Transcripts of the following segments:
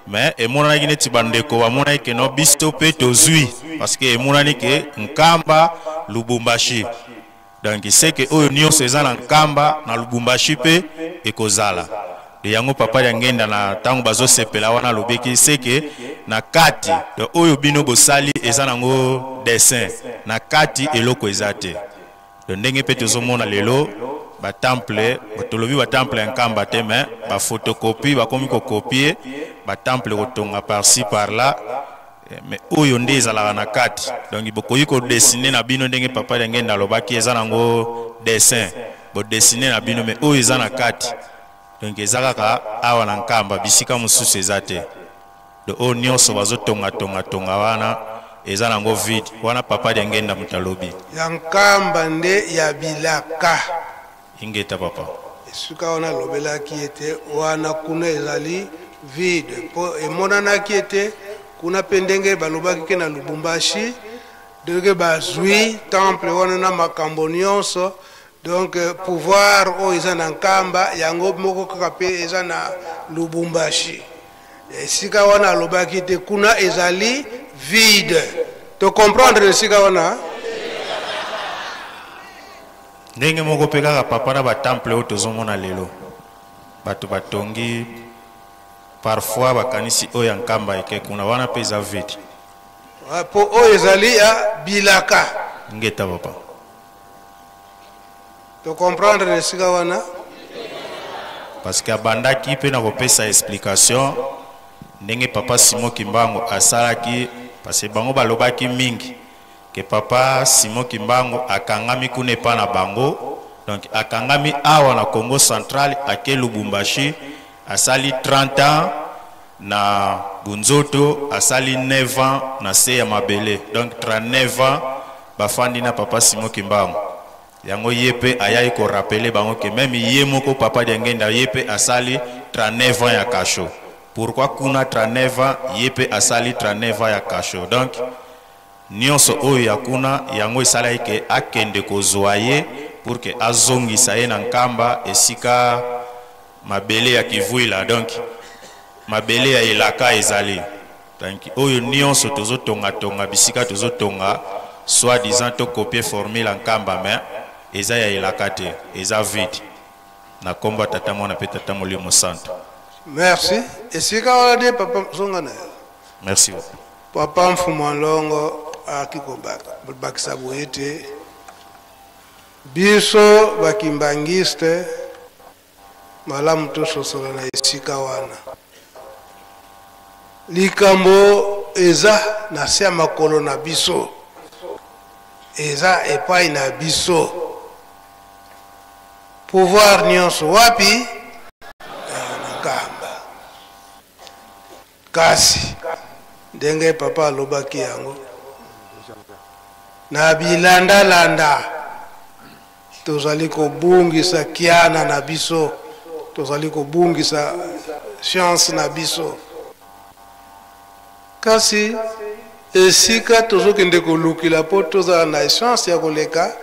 mais emonani neti bandeko bamonaki ke no biso pe tozwi parce que emonani ke Nkamba Lubumbashi donc c'est que oyo nyonso eza na Nkamba na Lubumbashi pe ekozala de yango papa ya ngenda na tango bazosepela wana lobeki c'est que na kati de oyo bino bosali eza nango dessin na kati eloko eza te de ndenge pe tozomona lelo ba temple botolobi ba temple Nkamba te mais ba photocopie ba komi ko copier ba temple kotonga par-ci par-là mais oyo nde ezalaka na kati donc bokoyi ko dessiner na bino ndenge papa ya ngenda lobaki eza nango dessin bo dessiner na bino mais oyo eza na kati donc ezalaka awa na Nkamba bisika mosusu eza te de oyo nyonso bazotonga wana eza nango vide wana papa ya ngenda mutalobi ya Nkamba nde ya bilaka ingeta papa esuka wana lobelaki ete wana kuna ezali vide po emonanaki ete kuna pe ndenge balobaki ke na Lubumbashi ndenge bazwi temple wana na makambo nyonso donc pouvoir oyo eza na Nkamba yango moko kaka pe eza na Lubumbashi esika wana alobaki ete kuna ezali vide to comprendre esika wana ndenge moko pe kaka papa na ba temple oyo tozomona lelo bato batongi parfois bakanisi oyo ya Nkamba eke kuna wana pe eza vide po oyo ezali ya bilaka ngeta papa to comprendre esika wana parce que abandaki pe na kopesa explication ndenge papa Simon Kimbangu asalaki parce que bango balobaki mingi que papa Simon Kimbangu akangami kuna epa na bango donc akangami awa na Congo central ake Lubumbashi asali 30 ans na Bunzoto asali 9 ans na se ya mabele donc 39 ans bafandi na papa Simon Kimbangu yango yepe ayai ko rappeler bango que même ye moko papa ya ngenda yepe asali 39 ans ya kasho pourquoi kuna 39 ans yepe asali 39 ans ya kasho donc nyonso oyo ya kuna yango esalaki ke akende kozwa ye pour que azongisa ye na Nkamba esika mabele ya kivwila donc mabele ya elaka ezali donc oyo nyonso tozotonga bisika tozotonga soit disant to copier formule Nkamba mais eza ya elaka te eza vide na komba tata mwana pe tata Molimo Santo merci esika wala de papa zongana merci papa Mfumalongo akikobaka bakisa boyete biso bakimbangiste malamu tososola na esika wana likambo eza na se ya makolo na biso eza epai na biso pouvoir nyonso wapi na Nkamba kasi ndenge papa alobaki yango na bilandalanda tozali kobungisa kiana na biso tozali kobungisa chance na biso kasi esika tozokende kolukila po tozala na chance ya koleka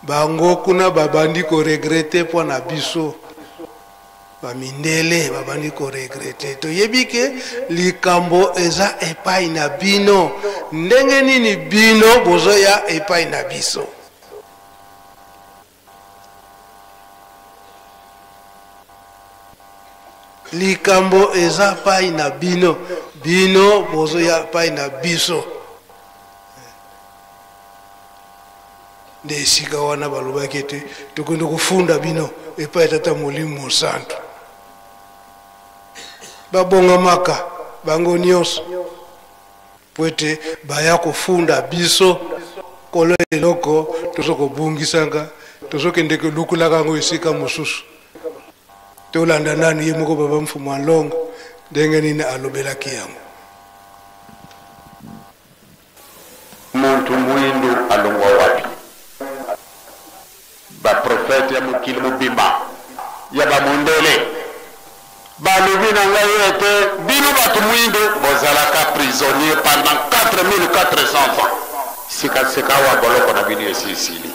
bango kuna babandi koregrete po na biso bamindele babandi koregrete toyebi ke likambo eza epai na bino ndenge nini bino bozoya epai na biso likambo eza pai na bino bino bozoya pai na biso nde esika wana balobaki ete tokondi kofunda bino epai tata Molimo Santo babongamaka bango nyonso po ete baya kofunda biso kolo eloko tozokobungisanga tozokende kolukulaka yango esika mosusu tolanda nani ye moko baba Mfumalongo ndenge nini alobelaki yango muntu mwindu alongwa wapi baprofete ya mokili mobimba ya bamondele balobi na ngai ete bino bato mwindu bozalaka prisonnier pendant 4400 ans sikasika wa boloko na bino esisili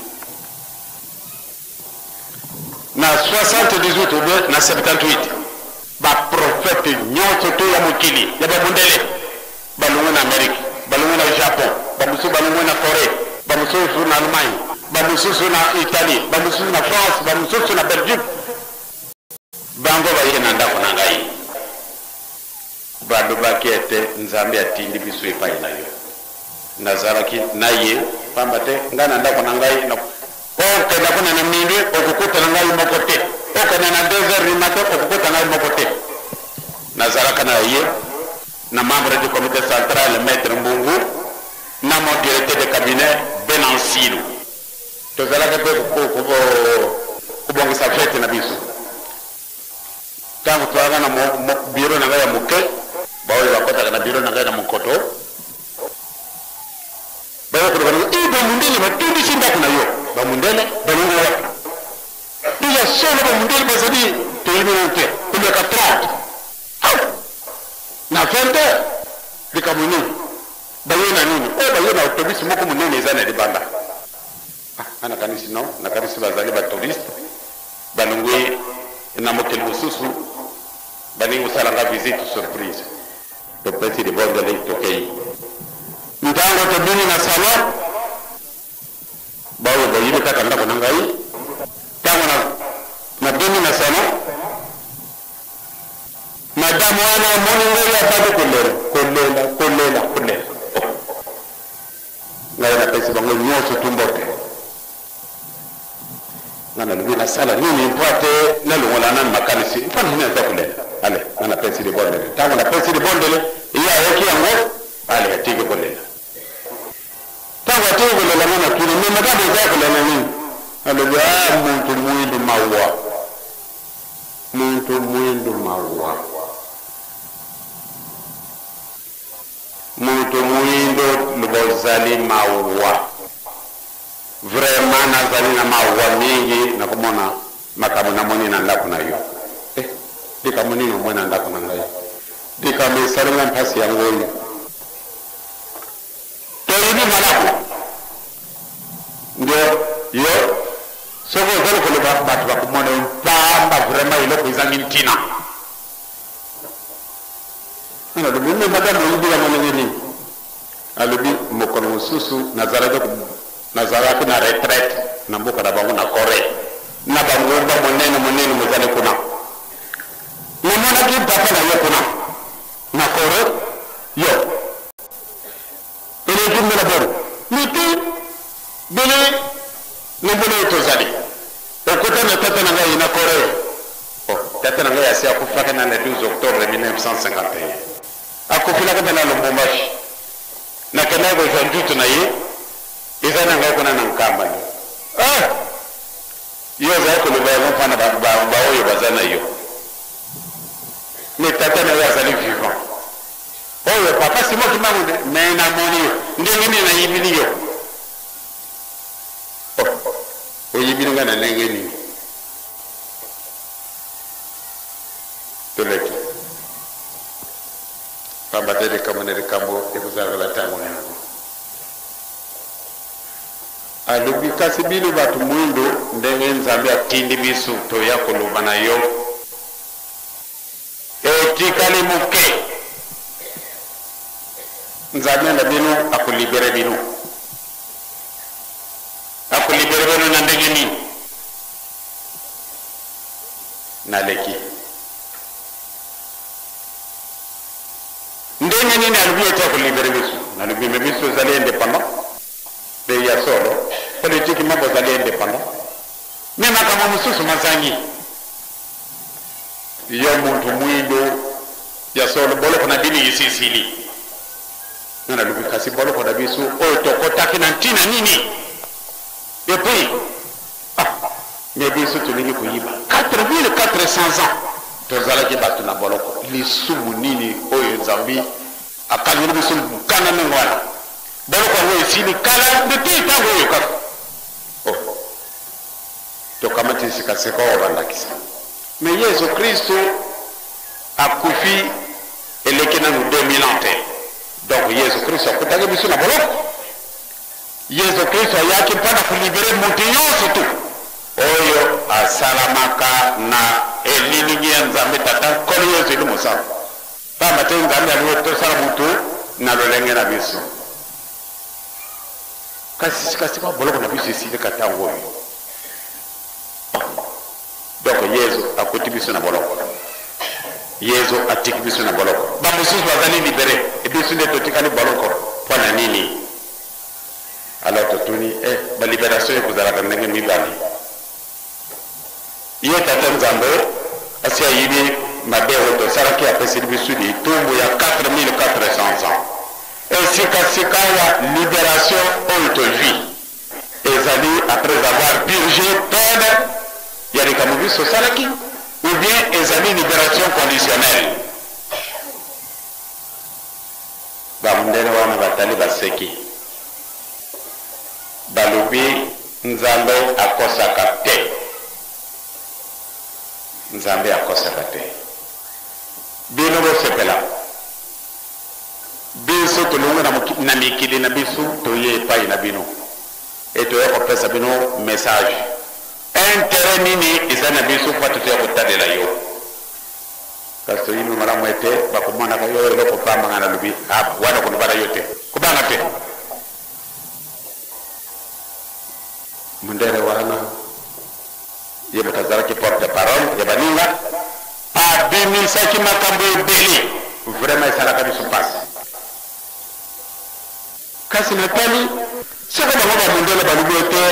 na 78 ou bien na 78 baprofete nyonso to ya mokili ya bamundele balungu na Amerika balungu na Japon bamusu balungu na Corée bamusu na Allemagne bamusu na Italie bamusu na France bamusu na Belgique bango baye na ndako na ngai bado bakete nzambe atindi bisu epai na yo nazaraki naye pambate ngana ndako na ngai na oke na kuna na mingi okukuta na ngai mokote oke na desert rimato okukuta na ngai mokote nazaraka na ye na membre du comité central maître Mbungu na mon directeur de cabinet Benancino tozalaka pe kubongisa fete na biso tangu twaga na biro na ngai ya muke bawe bakota na biro na ngai na mukoto bawe ko bana ibe mundele batindi sinda kuna yo ba mundele balungu wapi dia solo ba mundele bazadi telimite kumbe ka 30 na fende likamuni bawe na nini bawe na autobus moko munene ezana de banda ana kanisi no na kanisi bazali ba touriste balungwe na motel mususu baningu salanga visite surprise to pesi de bondele tokei ntango to bini na salon bawo bayibe kaka ndako na ngai tango na bini na salon madame wana moni ngai ya bado kolela ngai na pesi bango nyoso tumbote nana lubi na sala nini mpate na lungola na makanisi mfano hina nitakulela ale nana pesi de bondele tango na pesi de bondele iya yoki yango ale atike kolela tango atike kolela nana tuli mimi kama za kolela nini ale ya muntu mwindu mawa muntu mwindu lubozali mawa vraiment nazali na mawa mingi na kumona makamu na moni na ndako na yo dika moni no mwana ndako na ngai dika mesalinga mpasi ya ngoni to yini malako ndio yo soko zalo ko batu ba kumona mpamba vraiment ile ko izangi ntina ana do mimi madame yidi ya moni nini alobi mokono mususu nazaraka na retraite na mboka na bango na Corée na bango monene mozale kuna na mwana ki papa na yo kuna na Corée yo ele kimbe na boro miti bele ne bele to zali okuta na tata na ngai na Corée tata na ngai asia kufaka na le 12 octobre 1951 akufila kana na Lubumbashi na kana go janjutu na ye izana ngai kuna na nkamba yo za ko lubaya mfana ba oyo bazana yo ni tata na yazali vivant oyo papa simo kimangu me na moni ndenge ni na yibini yo o yibini ngana ndenge ni toleki pamba tele kamone de kambo e kuzala la tango yango alobi kasi bino batu mwindo ndenge nzambe atindi biso to ya koloba na yo etikali muke nzambe na bino akulibere bino na ndenge nini naleki ndenge nini alobi ete akulibere biso nalobi me biso ezali indépendant de ya solo politique mambo zali indépendant mema kama mususu mazangi yo muntu mwindo ya solo bolo kuna dini yisisili nana lubi kasi bolo kuna bisu oyo tokotaki na ntina nini epi me bisu tulingi kuyiba 4400 ans tozalaki batu na boloko lisumu nini oyo nzambi akaliri bisu kana mengwala boloko ngo isili kala depuis tango yo kaka tokamati sikaseko wabandakisa mais Yesu Kristo akufi eleki nanu 2000 ans te donc Yesu Kristo akutaki biso na boloko Yesu Kristo ayaki mpona kulibere moto nyonso tu oyo asalamaka na elili ya nzambe tata kolo yo zeli mosala pamba te nzambe alingi tosala mutu na lolenge na biso kasi kwa boloko na biso esili katango oyo donc yesu akuti biso na boloko yesu atiki biso na boloko bamosusu bazali libere ebiso nde totikali boloko mpo na nini alors totuni balibération ekozalaka ndenge mibale ye tata nzambe asi ayibi mabe oyo tosalaki apeseli biso litumbu ya 4400 ans esikasika ya libération oyo tozwi ezali après avoir purgé peine ya likambo biso osalaki ou bien ezali libération conditionnelle bamundele wana batali baseki balobi nzambe akosaka te nzambe akosaka te bino bosepela biso tolongo na mikili na biso toye epai na bino etoya kopesa bino message intérêt nini eza na biso mpo totoya kotalela yo kasi toyimi malamu ete bakomonaka yo eloko pambanga na lobi wana kono bana yo te kobanga te mundele wana ye moto azalaki porte parole ya baninga abimisaki makambo ebele vraiment esalaka biso mpasi kasi natali soko bango bamundele balobi ete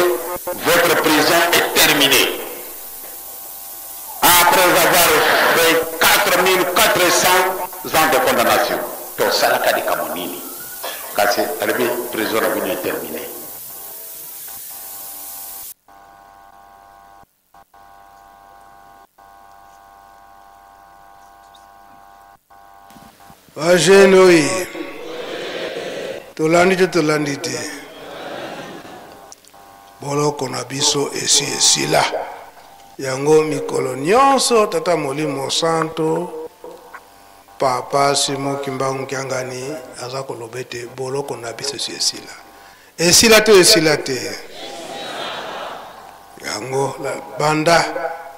votre prison est terminée après avoir fait 4400 ans de condamnation tosalaka likambo nini kasi alobi prison na bino est terminée Ajenoi tolandi te boloko na biso esila yango mikolo nyonso tata molimo santo papa Simo Kimbangu Kiangani aza koloba ete boloko na biso esila te yango banda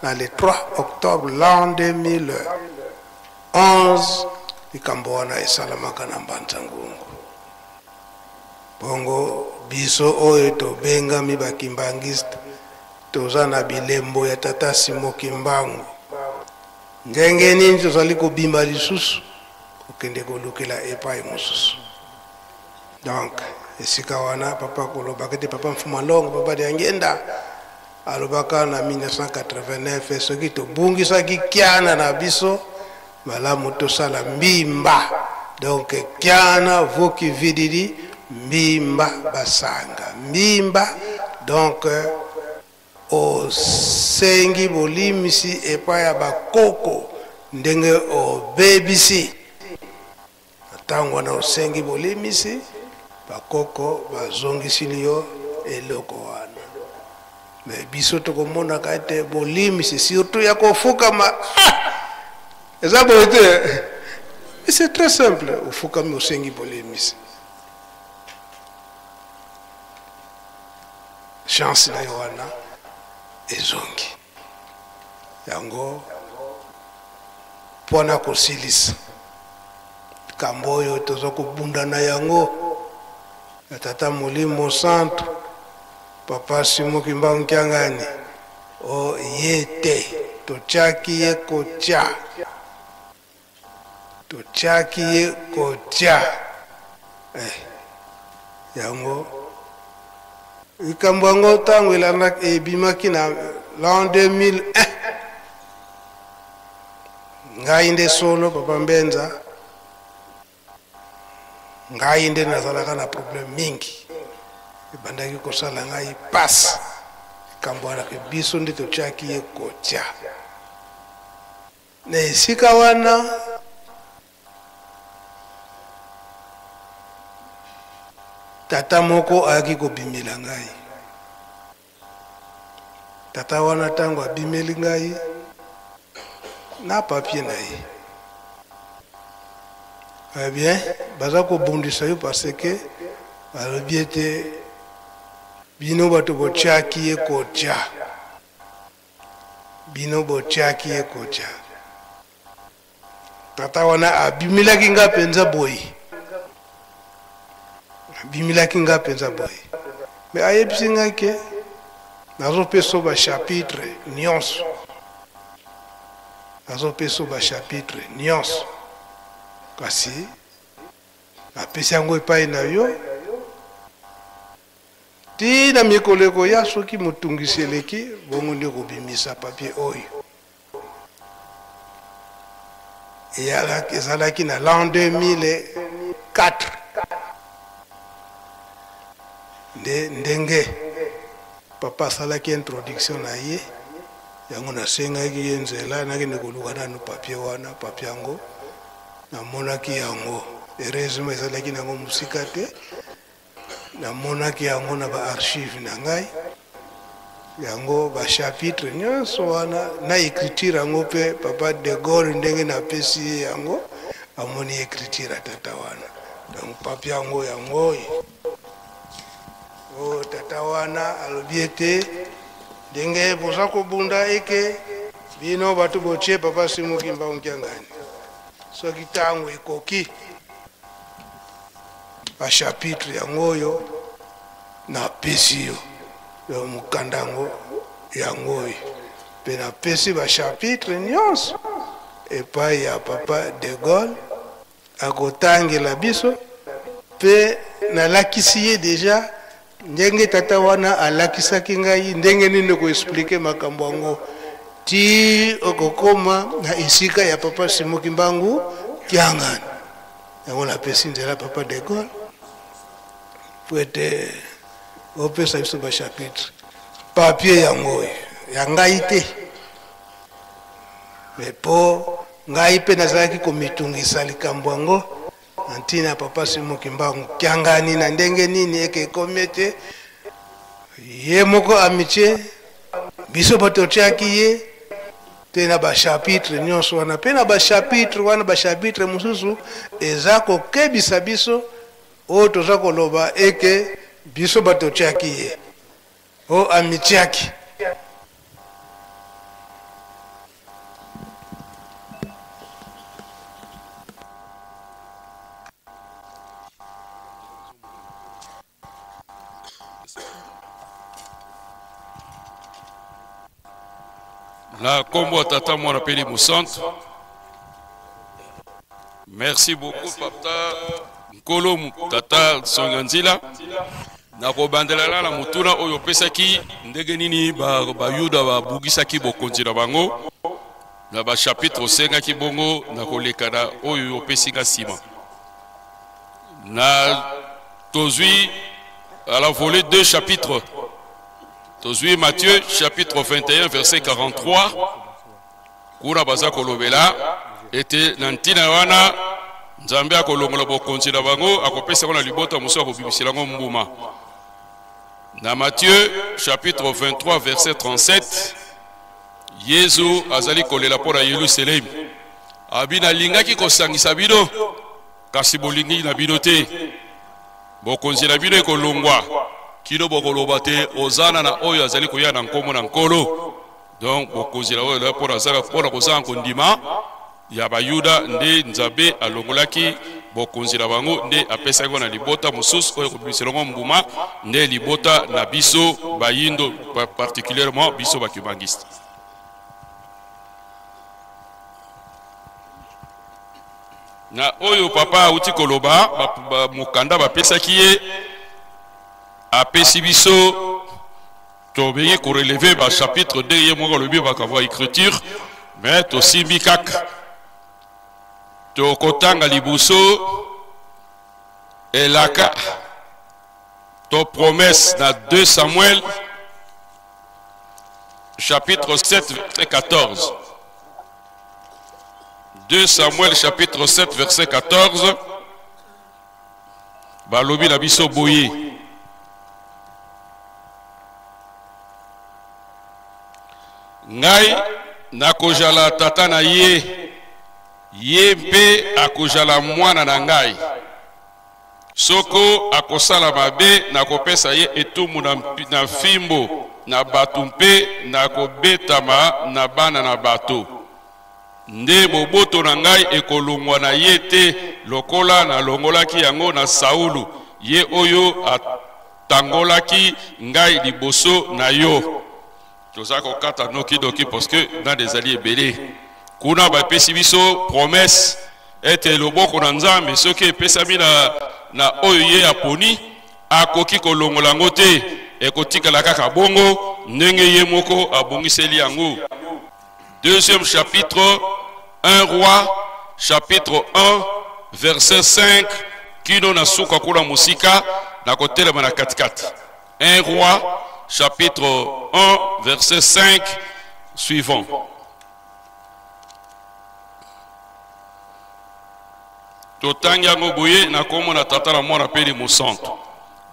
na le 3 octobre l'an 2011 likambo wana esalamaka na Mbanza-Ngungu bongo biso oyo tobengami bakimbangiste toza na bilembo ya tata Simo Kimbangu ndenge nini tozali kobimba lisusu kokende kolukela epai mosusu donc esika wana papa kolobaka te papa Mfumalongo papa de Angenda alobaka na 1989 soki tobungisaki kiana na biso malamu tosala mbimba donc kiana voki vididi mbimba basanga mbimba donc osengi bolimisi epai ya bakoko ndenge obebisi ntango wana osengi bolimisi bakoko bazongisili yo eloko wana me biso tokomonaka ete bolimisi surtout ya kofukama eza boye te c'est très simple ofukami osengi bolimisi chance na yo wana ezongi yango mpona kosilisa kambo oyo toza kobunda na yango ya tata molimo santo papa Simo Kimbangu Kiangani o ye te totyaki ye kotya yango likambo yango ntango ebimaki na l'an 2001 ngai nde solo papa Mbenza ngai nde nazalaka na problème mingi ebandaki kosala ngai pasi likambo wana biso nde totyaki ye kotya na esika wana tata moko ayaki kobimela ngai tata wana ntango abimeli ngai na papier na ye bien baza kobundisa yo parce que balobi ete bino bato botyaki ye kotya bino botiaki ye kotia tata wana abimilaki nga penza boyi abimilaki nga penza boyi me ayebisi nga ke nazopesa bachapitre nyonso nazopesa bachapitre nyonso kasi apesi yango epai na yo tina mikoleko ya soki motungisi eleki bongo nde kobimisa papier oyo ezalaki na l'an 2004 ndenge papa asalaki introduction na ye yango nasengaki ye nzela nakende koluka nanu papier wana papier yango namonaki yango heureusement ezalaki nango mosika te namonaki yango na baarchive na ngai yango bachapitre nyonso wana na écriture yango mpe papa de Gaulle ndenge napesi ye yango amoni écriture tata wana donc papier yango yango o tata wana alobi ete ndenge boza kobunda eke bino bato botie papa Simon Kimbangu Kiangani soki ntango ekoki bachapitre yango oyo napesi yo mokanda yango yango oyo mpe napesi bachapitre nyonso epai ya papa de Gaulle akotangela biso mpe nalakisi ye deja ndenge tata wana alakisaki ngai ndenge nini koexplike makambo yango ti okokoma na esika ya papa Simon Kimbangu Kiangani yango napesi nzela papa de Gaulle po ete opesa biso bachapitre papier yango oyo ya ngai te me po ngai mpe nazalaki komitungisa likambo yango na ntina papa Simon Kimbangu Kiangani na ndenge nini eke ekomi ete ye moko amitié biso bato otiaki ye te na bachapitre nyonso wana mpe na bachapitre wana bachapitre mosusu eza kokebisa biso oyo toza koloba eke biso bato otiaki ye o amitiaki La combo tata mwana peli mousante. Merci beaucoup papa Nkolo tata Songanzila. Na kobandela la mutuna oyo pesaki ndenge nini ba yuda ba bugisaki bokonzi na bango. Na ba chapitre 5 ki bongo na kolekana oyo pesinga sima. Na tozui à la volée 2 chapitres. Tozui Matthieu chapitre 21 verset 43. Kuna baza kolobela ete nantina wana Nzambe akolongola bokonzi na bango akopesa na libota muso akobibisela ngo mbuma. Na Matthieu chapitre 23 verset 37 Yesu azali kolela pona Yerusalem. Abina lingaki kosangisa bino kasi bolingi na bino te. Bokonzi na bino ekolongwa kino bokoloba te ozana na oyo azali koya na nkomo na nkolo. Donc bokonzi na oyo pona zaka pona kozanga kondima ya bayuda nde Nzambe alongolaki bokonzi na bango nde apesaki na libota mosusu oyo kobisela ngo mbuma nde libota na biso bayindo particulièrement biso bakibangiste. Na oyo papa uti koloba mukanda bapesaki ye apesi biso tobeye ko relever ba chapitre 2 ye moko lobi bakavwa écriture mais tosimbi kaka tokotanga libuso elaka to promesse na 2 Samuel chapitre 7 verset 14. 2 Samuel chapitre 7 verset 14. Balobi na biso boye. Ngai nakojala tata na ye, ye mpe akojala mwana na ngai. Soko akosala mabe nakopesa ye etumu na fimbo na bato mpe na kobetama na bana na bato. Nde boboto na ngai ekolongwa na ye te lokola na longolaki yango na Saulu, ye oyo atangolaki ngai liboso na yo. Toza kokata noki doki parce que na des alliés belé. Kuna ba pesi biso promesse ete loboko na Nzambe soki epesami na oyo ye aponi akoki kolongola yango te, ekotikala kaka bongo ndenge ye moko abongiseli yango. Deuxième chapitre, 1 Roi, chapitre 1, verset 5, kino na suka kula musika na kotelema na katikati. 1 Roi, chapitre 1, verset 5, suivant. Totangi yango boye na komo na tata na mwana peli mosanto.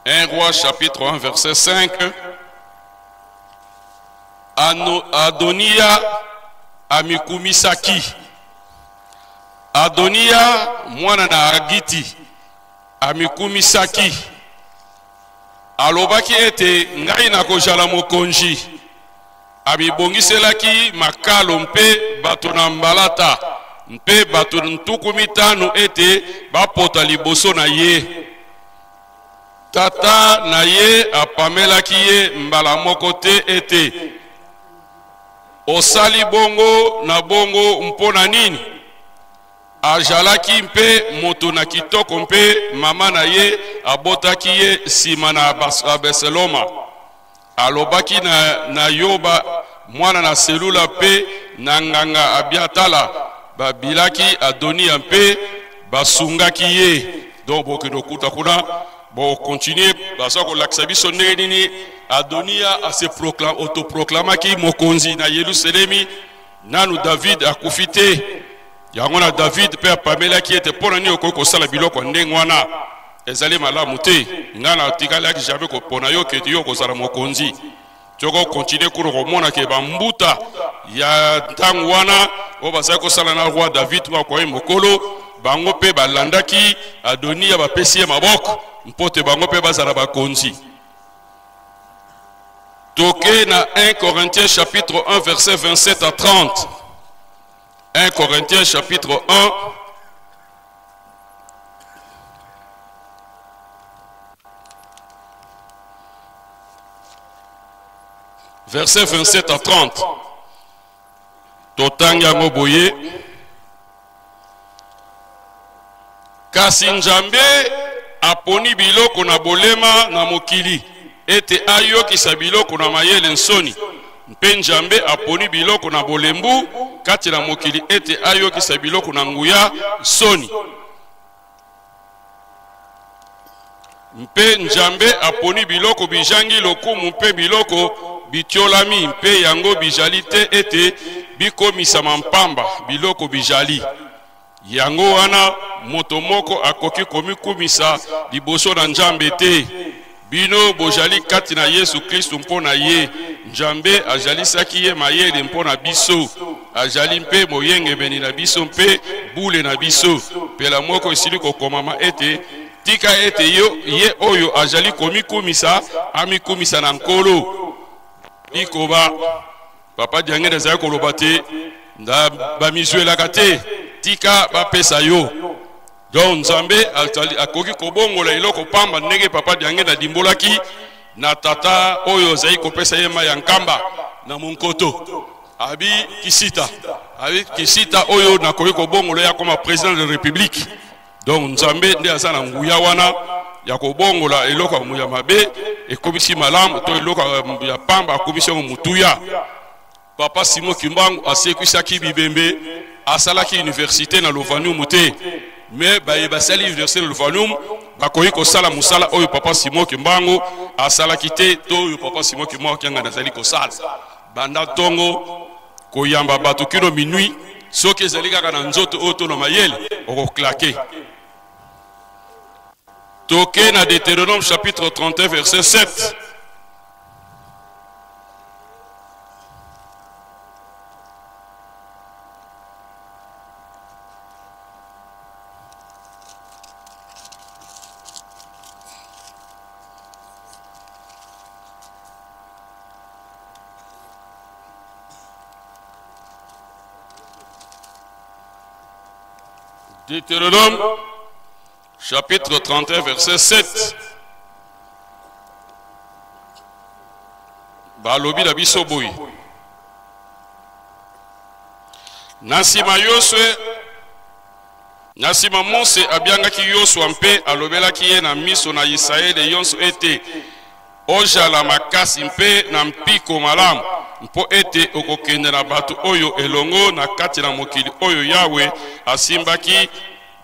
1 Roi, chapitre 1, verset 5. Adonia amikumisaki. Adonia mwana na Agiti amikumisaki. Alobaki ete ngai na kozala mokonzi. Abibongiselaki makalo mpe bato na mbalata mpe bato ntuku mitano ete bapota liboso na ye. Tata na ye apamelaki ye mbala moko te ete osali bongo na bongo mpona nini? Ajalaki mpe moto na kitoko mpe mama na ye abotaki ye sima na Abeseloma. Alobaki na Yoba mwana na Selula mpe na nganga Abiatala babilaki Adonia mpe basungaki ye. Donc bokedo kuta kuna bo continuer basa ko lakisa biso ndenge nini Adonia autoproclamaki mokonzi na Yerusalemi. Nanu David akufite yango na David pe apamelaki ete pona ni okoko sala biloko ndenge wana ezali malamu te ngana tikalaki jamais ko pona yo ke yo ko sala mokonzi. Toko continuer ko romona ke bambuta ya ntango wana o basa ko sala na roi David wa ko mokolo bango pe balandaki Adonia bapesi maboko mpote bango pe bazala bakonzi. Toke na 1 Corinthiens chapitre 1 verset 27 à 30. 1 Corinthiens chapitre 1 verset 27 à 30. Totanga ngoboye. Kasi Nzambe aponi biloko na bolema na mokili ete ayokisa biloko na mayele nsoni. Mpe Nzambe aponi biloko na bolembu kati na mokili ete ayokisa biloko na nguya soni. Mpe Nzambe aponi biloko bijangi lokumu mpe biloko bitiolami mpe yango bijali te ete bikomisa mampamba biloko bijali. Yango wana moto moko akoki komikumisa liboso na Nzambe te. Bino bojali kati na Yesu Kristu mpona ye. Nzambe ajalisaki ye mayele mpona biso. Ajali mpe moyenge beni na biso mpe bule na biso. Pela moko esili kokomama ete tika ete ye oyo ajali komikumisa amikumisa na nkolo. Bikoba papa diangene ezali koloba te nda bamizuelaka te tika bapesa yo. Donc Nzambe akoki kobongola eloko pamba ndenge papa diangene adimbolaki na tata oyo zai kopesa ye ma ya nkamba na monkoto abi kisita oyo na koki kobongola ya koma président de la République. Donc Nzambe nde aza na nguya wana ya kobongola eloko ya mabe ekomisi malamu to eloko ya pamba akomisi mutuya. Papa Simon Kimbangu asekwisaki bibembe asalaki université na Lovanum te mais basali université na Lovanum bakoyi kosala musala oyo papa Simon Kimbangu asalaki te to oyo papa Simon Kimbangu kyanga nazali kosala banda tongo koyamba bato kino minuit soki ezali kaka na nzoto oyo to na mayele okoklake. Toke na Deutéronome chapitre 31 verset 7. Deutéronome, chapitre 31, verset 7. Balobi na biso boyi. Nasima Yosue, Nasima Mose abiangaki Yosua mpe alobelaki ye na miso na Israele yonso ete ojala makasi mpe na mpiko malamu mpo ete okokende na bato oyo elongo na kati na mokili oyo Yawe asimbaki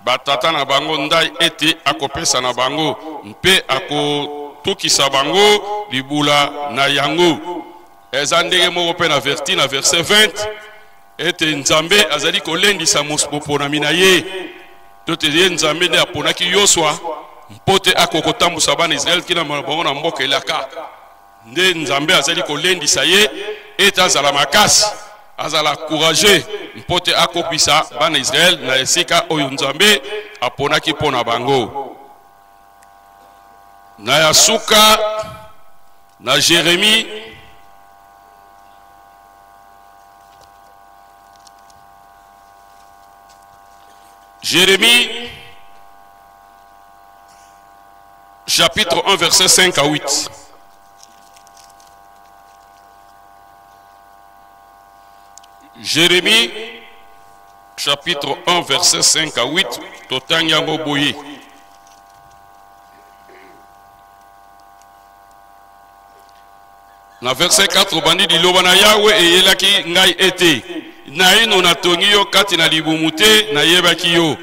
batata na bango ndai ete akopesa na bango mpe akotukisa bango libula na yango. Eza ndenge moko mpe na verti na verset 20 ete Nzambe azali kolendisa moponami na ye. Tote ye Nzambe nde aponaki Yosua mpote akokotambusa bana Israel kina bango na mboka elaka. Nde Nzambe azali kolendisa ye ete azala makasi, azala courageux mpote akopisa bana Israel na esika oyo Nzambe aponaki mpona bango. Na ya suka na Jérémie, chapitre 1, verset 5 à 8. Jérémie, chapitre 1, verset 5 à 8. Totanya Moboye. Na verset 4, bandi di lobana Yahweh et yelaki ngai ete. Naino na tongi yo kati na libumute na yebaki yo.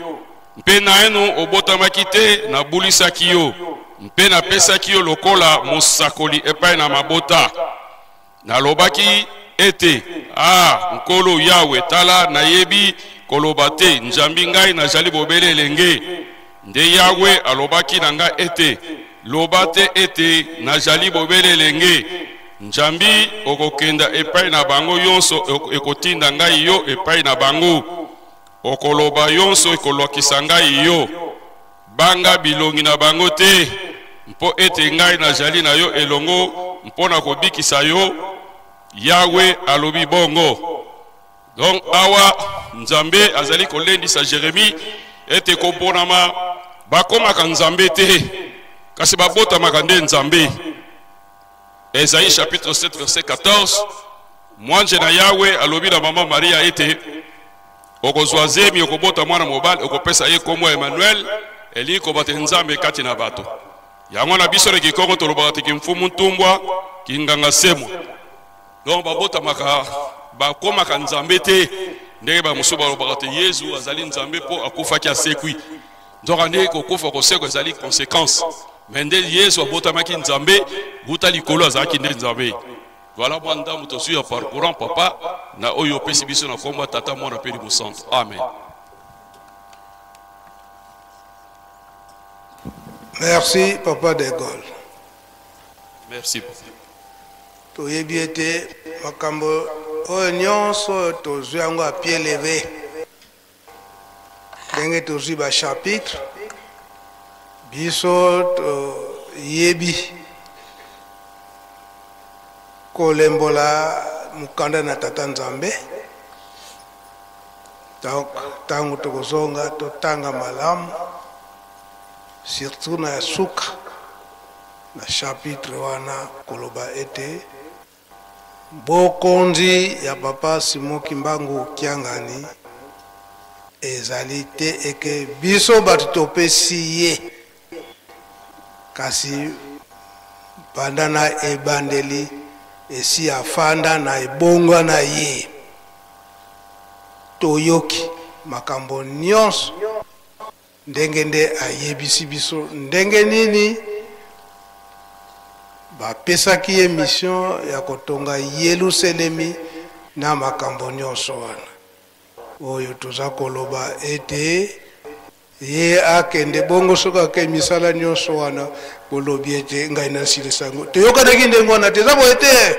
Mpe naino obotamaki te na bulisaki yo. Mpe na pesaki yo lokola mosakoli epai na mabota. Na lobaki ete, nkolo Yahweh tala na yebi kolobate njambi ngai na jali bobele elenge. Nde Yahweh alobaki na ngai ete, lobate ete na jali bobele elenge. Njambi okokenda epai na bango yonso ekotinda ngai yo epai na bango. Okoloba yonso ekolokisa ngai yo. Banga bilongi na bango te. Mpo ete ngai na jali na yo elongo mpona kobikisa yo. Yahweh alobi bongo. Donc awa Nzambe azali kolendisa Jérémie ete komponama bakomaka Nzambe te. Kasi babotamaka nde Nzambe. Esaïe chapitre 7 verset 14. Mwanje na Yahweh alobi na maman Maria ete okozwa zemi okobota mwana mobali okopesa ye komo Emmanuel eli kobate Nzambe kati na bato. Yango na biso reki kongo tolobaka te kimfumu ntumbwa kinganga semwa. Donc babotamaka bakomaka Nzambe te ndenge bamusu balobaka te Yesu azali Nzambe po akufaki asekwi. Donc ande kokufa koseko ezali conséquence. Mende Yesu abotamaki Nzambe buta likolo azaki nde Nzambe. Voilà moi ndamu tosu ya parcourant papa na oyo pesi biso na komba tata mwana peli musantu. Amen. Merci papa de Gaulle. Merci. Toyebi ete makambo oyo nyonso tozwi yango a pied levé. Ndenge tozwi ba chapitre biso yebi kolembola mukanda na tata Nzambe. Donc tango tokozonga totanga malamu surtout na suka na chapitre wana koloba ete bokonzi ya papa Simon Kimbangu Kiangani ezali te eke biso bato topesi ye kasi banda na ebandeli esi afanda na ebongwa na ye toyoki makambo nyonso ndenge nde ayebisi biso ndenge nini bapesaki ye mission ya kotonga Yerusalemi na makambo nyonso wana oyo toza koloba ete ye akende bongo soka ke misala nyonso wana kolobi ete ngai na silisango toyokanaki ndenge wana teza boye te.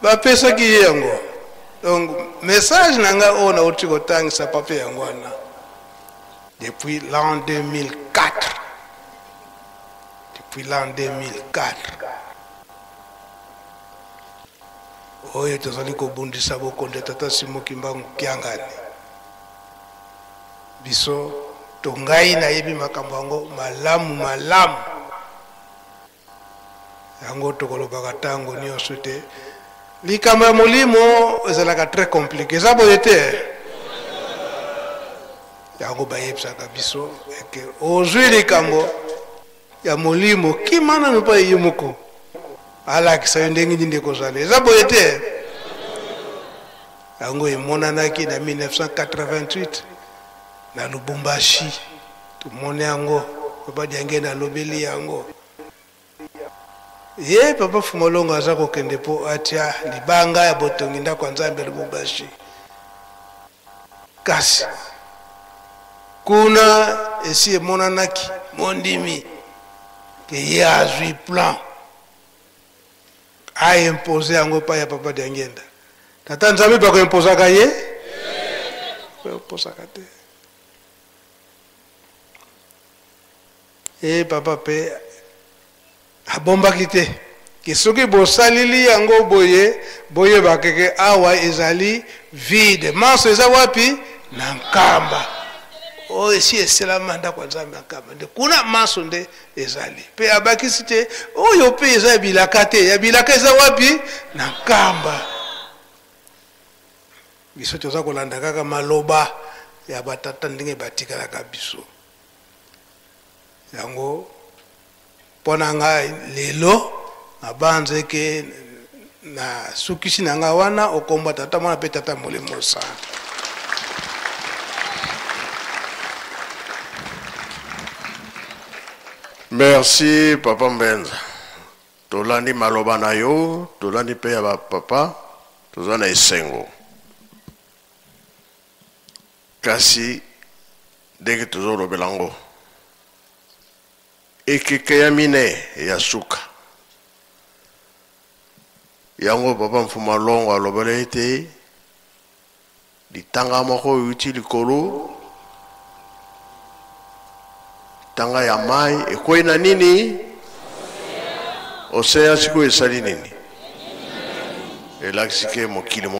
Bapesaki ye yango. Donc message nanga ona oti kotangisa pape yango wana depuis l'an 2004. depuis l'an 2004 oyo tozali kobundisa bokonde tata Simon Kimbangu Kiangani biso to ngai nayebi makambo yango malamu yango tokolobaka ntango nyonso te likambo ya molimo ezalaka très compliqué eza boye te yango bayebisaka biso eke ozwi likambo ya molimo kimana mpa ye moko alakisa yo ndenge nini ekozala eza boye te yango emonanaki na 1988 na Lubumbashi tumone yango papa Diange na lobeli yango ye papa Fumolongo aza kokende po atia libanga ya botongi ndako Nzambe Lubumbashi kasi kuna esi emonanaki mondimi ke ye azwi plan a imposé yango pa ya papa Diangenda tata Nzambe bako imposaka ye imposaka te e papa pe abombaki te ke soki bosalili yango boye bakeke awa ezali vide manso eza wapi na nkamba o esi eselama ndako ya Nzambe nkamba nde kuna manso nde ezali pe abakisi te oyo pe eza ya bilaka te ya bilaka eza wapi na nkamba biso toza kolanda kaka maloba ya batata ndenge batikalaka biso yango mpona ngai lelo nabanze ke na sukisi na ngai wana okomba tata mwana pe tata molimo sana Merci Papa Mbenza. Tolandi maloba na yo, tolandi pe ya papa, tozana esengo. Kasi deke tozolo belango. Ekeke ya mine ya suka. Yango Papa Mfumalongo alobele ete litanga moko yuti likolo tanga ya mai ekoi na nini osea siku esali nini elakisike mokili